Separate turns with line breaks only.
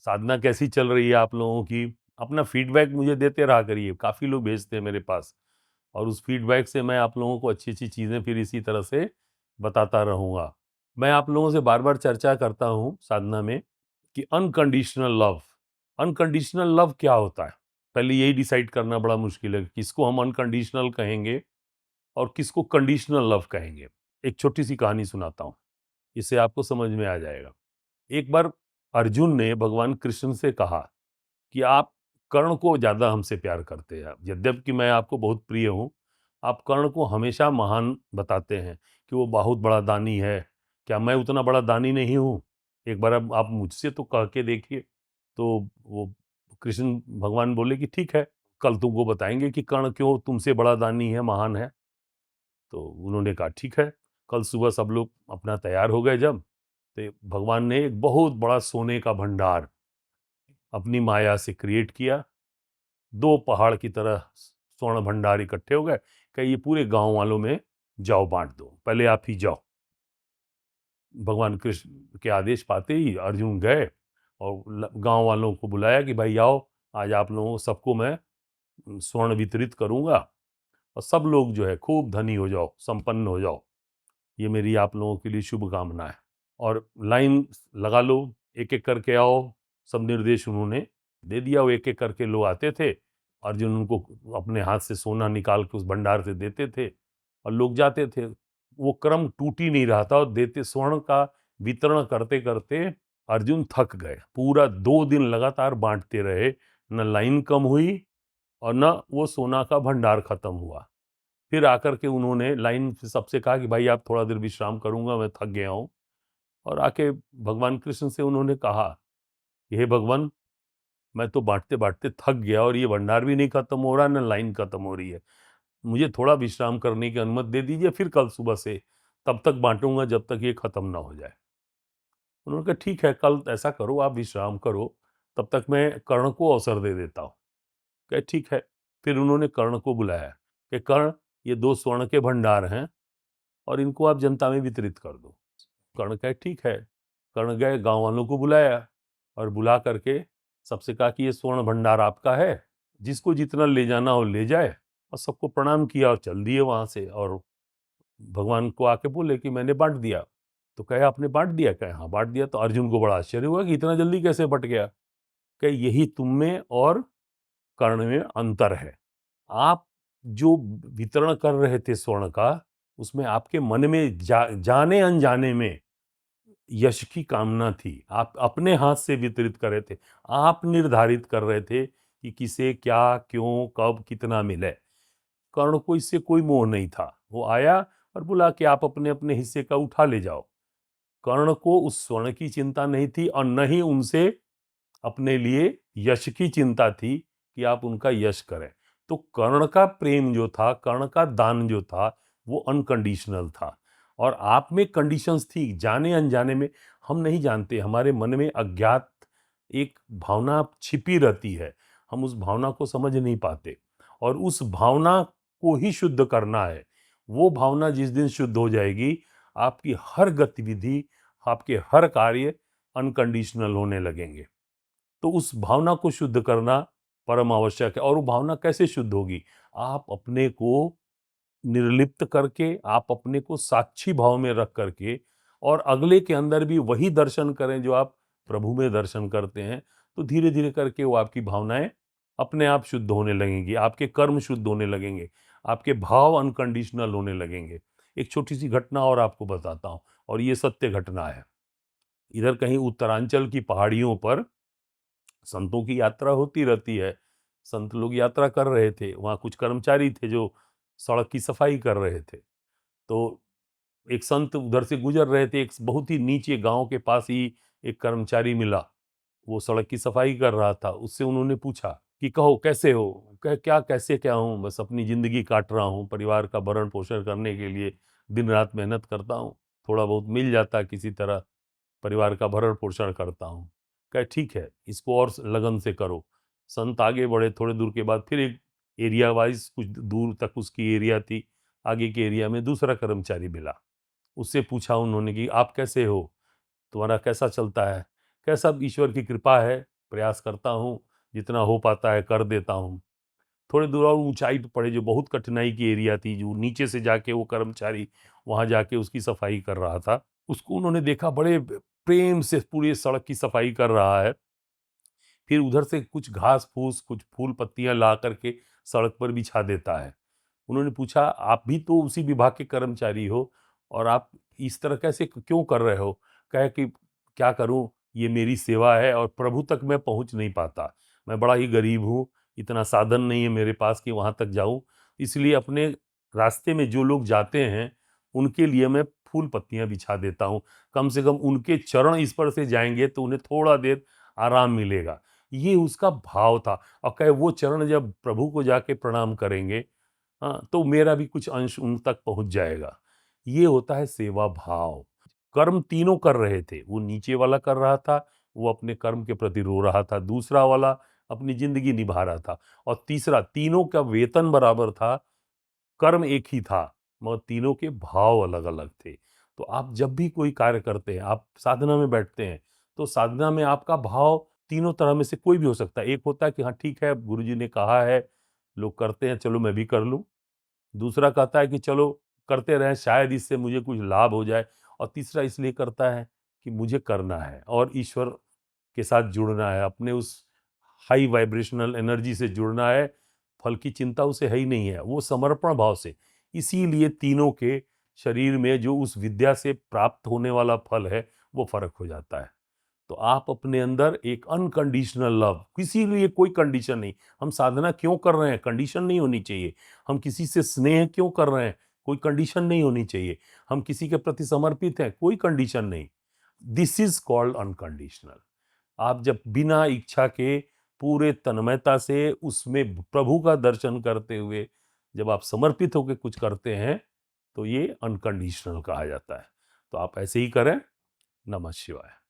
साधना कैसी चल रही है आप लोगों की? अपना फीडबैक मुझे देते रहा करिए, काफ़ी लोग भेजते हैं मेरे पास और उस फीडबैक से मैं आप लोगों को अच्छी-अच्छी चीज़ें फिर इसी तरह से बताता रहूँगा। मैं आप लोगों से बार-बार चर्चा करता हूँ साधना में कि अनकंडीशनल लव क्या होता है? पहले यही डिसाइड करना बड़ा मुश्किल है, किसको हम अनकंडीशनल कहेंगे और किसको कंडीशनल लव कहेंगे। एक छोटी-सी कहानी सुनाता हूँ, इससे आपको समझ में आ जाएगा। एक बार अर्जुन ने भगवान कृष्ण से कहा कि आप कर्ण को ज्यादा हमसे प्यार करते हैं, यद्यपि मैं आपको बहुत प्रिय हूं, आप कर्ण को हमेशा महान बताते हैं कि वो बहुत बड़ा दानी है। क्या मैं उतना बड़ा दानी नहीं हूं? एक बार अब आप मुझसे तो कह के देखिए। तो वो कृष्ण भगवान बोले कि ठीक है, कल तुमको बताएंगे कि कर्ण क्यों तुमसे बड़ा दानी है, महान है। तो उन्होंने कहा ठीक है। कल सुबह सब लोग अपना तैयार हो गए जब, तो भगवान ने एक बहुत बड़ा सोने का भंडार अपनी माया से क्रिएट किया। दो पहाड़ की तरह स्वर्ण भंडार इकट्ठे हो गए। कहीं ये पूरे गांव वालों में जाओ बांट दो, पहले आप ही जाओ। भगवान कृष्ण के आदेश पाते ही अर्जुन गए और गांव वालों को बुलाया कि भाई आओ, आज आप लोगों सबको मैं स्वर्ण वितरित करूंगा और सब लोग जो है खूब धनी हो जाओ, संपन्न हो जाओ। ये मेरी आप लोगों के लिए शुभकामना है। और लाइन लगा लो, एक एक करके आओ। सब निर्देश उन्होंने दे दिया। वो एक एक करके लोग आते थे, अर्जुन उनको अपने हाथ से सोना निकाल के उस भंडार से देते थे और लोग जाते थे। वो क्रम टूट ही नहीं रहा था और देते स्वर्ण का वितरण करते करते अर्जुन थक गए। पूरा 2 दिन लगातार बांटते रहे, न लाइन कम हुई और न वो सोना का भंडार खत्म हुआ। फिर आकर के उन्होंने लाइन से सबसे कहा कि भाई आप थोड़ा देर विश्राम करूंगा, मैं थक गया हूं। और आके भगवान कृष्ण से उन्होंने कहा, हे भगवान, मैं तो बांटते बांटते थक गया और ये भंडार भी नहीं खत्म हो रहा, न लाइन खत्म हो रही है। मुझे थोड़ा विश्राम करने की अनुमति दे दीजिए, फिर कल सुबह से तब तक बांटूंगा जब तक ये खत्म ना हो जाए। उन्होंने कहा ठीक है, कल ऐसा करो, आप विश्राम करो, तब तक मैं कर्ण को अवसर दे देता हूँ। कहे ठीक है। फिर उन्होंने कर्ण को बुलाया कि कर्ण, ये 2 स्वर्ण के भंडार हैं और इनको आप जनता में वितरित कर दो। कर्ण कहे ठीक है। कर्ण गए, गांव वालों को बुलाया और बुला करके सबसे कहा कि ये स्वर्ण भंडार आपका है, जिसको जितना ले जाना हो ले जाए। और सबको प्रणाम किया और चल दिए वहां से। और भगवान को आके बोले कि मैंने बांट दिया। तो कहे आपने बांट दिया? कहे हाँ बांट दिया। तो अर्जुन को बड़ा आश्चर्य हुआ कि इतना जल्दी कैसे बट गया। कहे यही तुम में और कर्ण में अंतर है। आप जो वितरण कर रहे थे स्वर्ण का, उसमें आपके मन में जाने अनजाने में यश की कामना थी। आप अपने हाथ से वितरित कर रहे थे। आप निर्धारित कर रहे थे कि किसे क्या, क्यों, कब, कितना मिले। कर्ण को इससे कोई मोह नहीं था। वो आया और बोला कि आप अपने अपने हिस्से का उठा ले जाओ। कर्ण को उस स्वर्ण की चिंता नहीं थी और न ही उनसे अपने लिए यश की चिंता थी कि आप उनका यश करें। तो कर्ण का प्रेम जो था, कर्ण का दान जो था, वो अनकंडीशनल था। और आप में कंडीशंस थी, जाने अनजाने में। हम नहीं जानते, हमारे मन में अज्ञात एक भावना छिपी रहती है, हम उस भावना को समझ नहीं पाते और उस भावना को ही शुद्ध करना है। वो भावना जिस दिन शुद्ध हो जाएगी, आपकी हर गतिविधि, आपके हर कार्य अनकंडीशनल होने लगेंगे। तो उस भावना को शुद्ध करना परम आवश्यक है। और वो भावना कैसे शुद्ध होगी? आप अपने को निर्लिप्त करके, आप अपने को साक्षी भाव में रख करके और अगले के अंदर भी वही दर्शन करें जो आप प्रभु में दर्शन करते हैं। तो धीरे धीरे करके वो आपकी भावनाएं अपने आप शुद्ध होने लगेंगी, आपके कर्म शुद्ध होने लगेंगे, आपके भाव अनकंडीशनल होने लगेंगे। एक छोटी सी घटना और आपको बताता हूं, और ये सत्य घटना है। इधर कहीं उत्तरांचल की पहाड़ियों पर संतों की यात्रा होती रहती है। संत लोग यात्रा कर रहे थे, वहाँ कुछ कर्मचारी थे जो सड़क की सफाई कर रहे थे। तो एक संत उधर से गुजर रहे थे, एक बहुत ही नीचे गांव के पास ही एक कर्मचारी मिला, वो सड़क की सफाई कर रहा था। उससे उन्होंने पूछा कि कहो कैसे हो? कह क्या कैसे क्या हूँ, बस अपनी जिंदगी काट रहा हूँ, परिवार का भरण पोषण करने के लिए दिन रात मेहनत करता हूँ, थोड़ा बहुत मिल जाता है किसी तरह, परिवार का भरण पोषण करता हूँ। कहे ठीक है, इसको और लगन से करो। संत आगे बढ़े, थोड़े दूर के बाद फिर एक एरिया वाइज कुछ दूर तक उसकी एरिया थी, आगे के एरिया में दूसरा कर्मचारी मिला। उससे पूछा उन्होंने कि आप कैसे हो, तुम्हारा कैसा चलता है? कैसा, ईश्वर की कृपा है, प्रयास करता हूँ, जितना हो पाता है कर देता हूँ। थोड़ी दूर और ऊंचाई पे पड़े, जो बहुत कठिनाई की एरिया थी, जो नीचे से जाके वो कर्मचारी वहां जाके उसकी सफाई कर रहा था, उसको उन्होंने देखा बड़े प्रेम से पूरी सड़क की सफाई कर रहा है। फिर उधर से कुछ घास फूस, कुछ फूल पत्तियां ला करके सड़क पर बिछा देता है। उन्होंने पूछा, आप भी तो उसी विभाग के कर्मचारी हो और आप इस तरह कैसे क्यों कर रहे हो? कहे कि क्या करूं, ये मेरी सेवा है और प्रभु तक मैं पहुंच नहीं पाता। मैं बड़ा ही गरीब हूं, इतना साधन नहीं है मेरे पास कि वहां तक जाऊं। इसलिए अपने रास्ते में जो लोग जाते हैं उनके लिए मैं फूल पत्तियां बिछा देता हूं। कम से कम उनके चरण इस पर से जाएंगे तो उन्हें थोड़ा देर आराम मिलेगा। ये उसका भाव था। और कहे वो चरण जब प्रभु को जाके प्रणाम करेंगे, हाँ, तो मेरा भी कुछ अंश उन तक पहुंच जाएगा। ये होता है सेवा भाव। कर्म तीनों कर रहे थे, वो नीचे वाला कर रहा था, वो अपने कर्म के प्रति रो रहा था, दूसरा वाला अपनी जिंदगी निभा रहा था, और तीसरा, तीनों का वेतन बराबर था, कर्म एक ही था, मगर तीनों के भाव अलग अलग थे। तो आप जब भी कोई कार्य करते हैं, आप साधना में बैठते हैं, तो साधना में आपका भाव तीनों तरह में से कोई भी हो सकता है। एक होता है कि हाँ ठीक है, गुरुजी ने कहा है, लोग करते हैं, चलो मैं भी कर लूं। दूसरा कहता है कि चलो करते रहें, शायद इससे मुझे कुछ लाभ हो जाए। और तीसरा इसलिए करता है कि मुझे करना है और ईश्वर के साथ जुड़ना है, अपने उस हाई वाइब्रेशनल एनर्जी से जुड़ना है। फल की चिंता उसे है ही नहीं है, वो समर्पण भाव से। इसीलिए तीनों के शरीर में जो उस विद्या से प्राप्त होने वाला फल है, वो फर्क हो जाता है। तो आप अपने अंदर एक अनकंडीशनल लव, किसी लिए कोई कंडीशन नहीं। हम साधना क्यों कर रहे हैं, कंडीशन नहीं होनी चाहिए। हम किसी से स्नेह क्यों कर रहे हैं, कोई कंडीशन नहीं होनी चाहिए। हम किसी के प्रति समर्पित हैं, कोई कंडीशन नहीं। This is called unconditional. आप जब बिना इच्छा के पूरे तन्मयता से उसमें प्रभु का दर्शन करते हुए जब आप समर्पित होकर कुछ करते हैं, तो ये अनकंडीशनल कहा जाता है। तो आप ऐसे ही करें। नमः शिवाय।